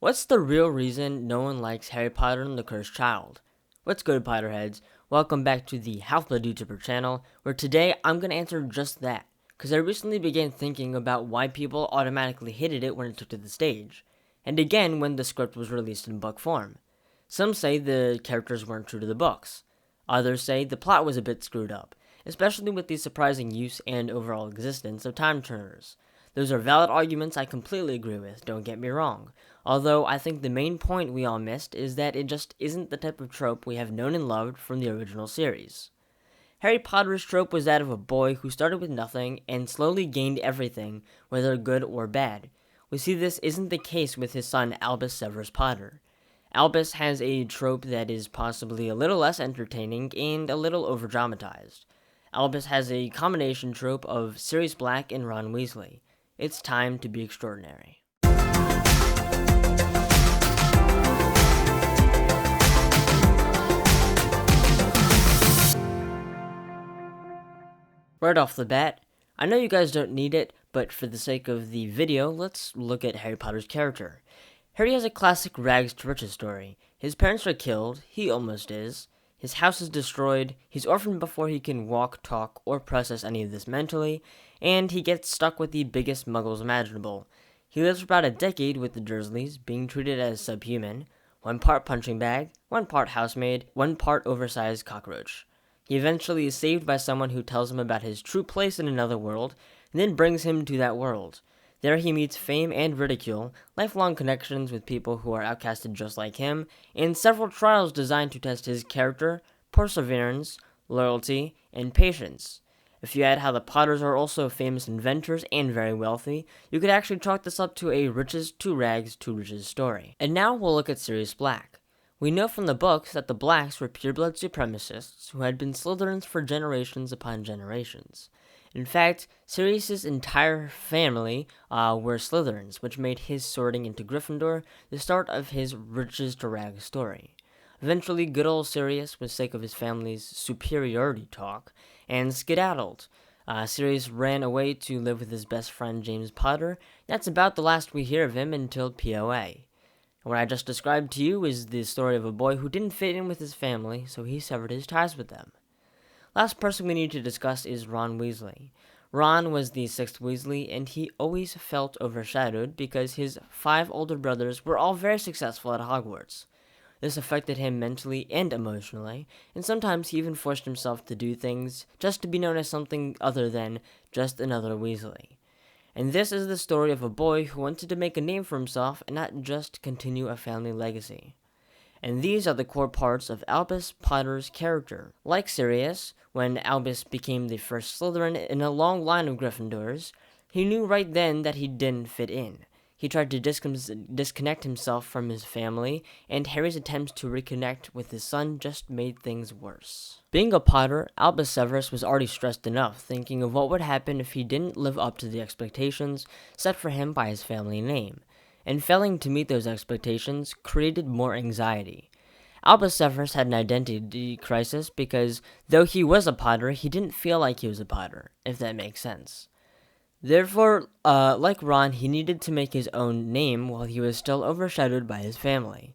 What's the real reason no one likes Harry Potter and the Cursed Child? What's good, Potterheads? Welcome back to the Half-Blood YouTuber channel, where today I'm going to answer just that, because I recently began thinking about why people automatically hated it when it took to the stage, and again when the script was released in book form. Some say the characters weren't true to the books. Others say the plot was a bit screwed up, especially with the surprising use and overall existence of time turners. Those are valid arguments I completely agree with, don't get me wrong. Although I think the main point we all missed is that it just isn't the type of trope we have known and loved from the original series. Harry Potter's trope was that of a boy who started with nothing and slowly gained everything, whether good or bad. We see this isn't the case with his son Albus Severus Potter. Albus has a trope that is possibly a little less entertaining and a little overdramatized. Albus has a combination trope of Sirius Black and Ron Weasley. It's time to be extraordinary. Right off the bat, I know you guys don't need it, but for the sake of the video, let's look at Harry Potter's character. Harry has a classic rags to riches story. His parents are killed, he almost is. His house is destroyed, he's orphaned before he can walk, talk, or process any of this mentally, and he gets stuck with the biggest muggles imaginable. He lives for about a decade with the Dursleys, being treated as subhuman, 1 part punching bag, 1 part housemaid, 1 part oversized cockroach. He eventually is saved by someone who tells him about his true place in another world, and then brings him to that world. There he meets fame and ridicule, lifelong connections with people who are outcasted just like him, and several trials designed to test his character, perseverance, loyalty, and patience. If you add how the Potters are also famous inventors and very wealthy, you could actually chalk this up to a riches to rags to riches story. And now we'll look at Sirius Black. We know from the books that the Blacks were pureblood supremacists who had been Slytherins for generations upon generations. In fact, Sirius's entire family were Slytherins, which made his sorting into Gryffindor the start of his riches to rags story. Eventually, good old Sirius was sick of his family's superiority talk and skedaddled. Sirius ran away to live with his best friend James Potter. That's about the last we hear of him until POA. What I just described to you is the story of a boy who didn't fit in with his family, so he severed his ties with them. Last person we need to discuss is Ron Weasley. Ron was the 6th Weasley, and he always felt overshadowed because his 5 older brothers were all very successful at Hogwarts. This affected him mentally and emotionally, and sometimes he even forced himself to do things just to be known as something other than just another Weasley. And this is the story of a boy who wanted to make a name for himself and not just continue a family legacy. And these are the core parts of Albus Potter's character. Like Sirius, when Albus became the first Slytherin in a long line of Gryffindors, he knew right then that he didn't fit in. He tried to disconnect himself from his family, and Harry's attempts to reconnect with his son just made things worse. Being a Potter, Albus Severus was already stressed enough, thinking of what would happen if he didn't live up to the expectations set for him by his family name, and failing to meet those expectations created more anxiety. Albus Severus had an identity crisis because, though he was a Potter, he didn't feel like he was a Potter, if that makes sense. Therefore, like Ron, he needed to make his own name while he was still overshadowed by his family.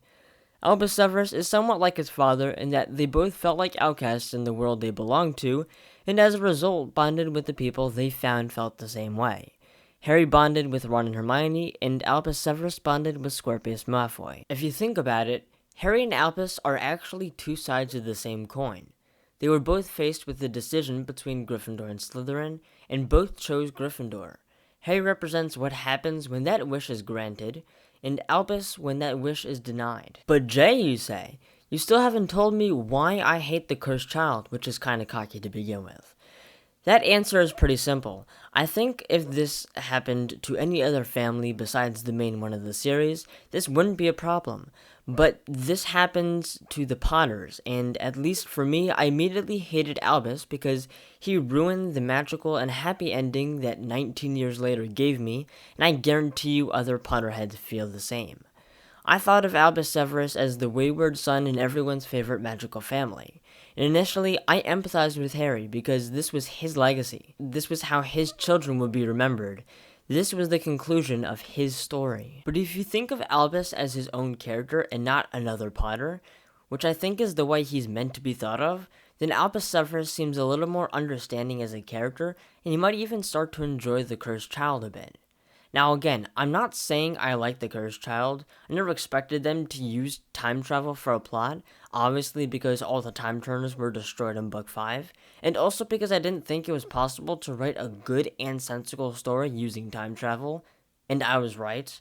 Albus Severus is somewhat like his father in that they both felt like outcasts in the world they belonged to, and as a result bonded with the people they found felt the same way. Harry bonded with Ron and Hermione, and Albus Severus bonded with Scorpius Malfoy. If you think about it, Harry and Albus are actually 2 sides of the same coin. They were both faced with the decision between Gryffindor and Slytherin, and both chose Gryffindor. Harry represents what happens when that wish is granted, and Albus when that wish is denied. But Jay, you say, you still haven't told me why I hate the Cursed Child, which is kinda cocky to begin with. That answer is pretty simple. I think if this happened to any other family besides the main one of the series, this wouldn't be a problem. But this happens to the Potters, and at least for me, I immediately hated Albus because he ruined the magical and happy ending that 19 years later gave me, and I guarantee you other Potterheads feel the same. I thought of Albus Severus as the wayward son in everyone's favorite magical family. And initially, I empathized with Harry because this was his legacy. This was how his children would be remembered. This was the conclusion of his story. But if you think of Albus as his own character and not another Potter, which I think is the way he's meant to be thought of, then Albus Severus seems a little more understanding as a character, and you might even start to enjoy the Cursed Child a bit. Now again, I'm not saying I like the Cursed Child. I never expected them to use time travel for a plot, obviously because all the time turners were destroyed in Book 5, and also because I didn't think it was possible to write a good and sensible story using time travel, and I was right.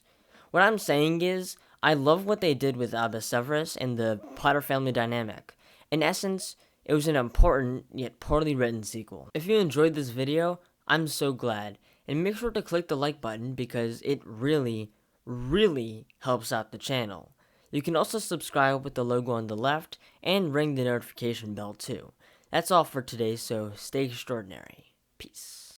What I'm saying is, I love what they did with Albus Severus and the Potter family dynamic. In essence, it was an important yet poorly written sequel. If you enjoyed this video, I'm so glad. And make sure to click the like button because it really helps out the channel. You can also subscribe with the logo on the left and ring the notification bell too. That's all for today, so stay extraordinary. Peace.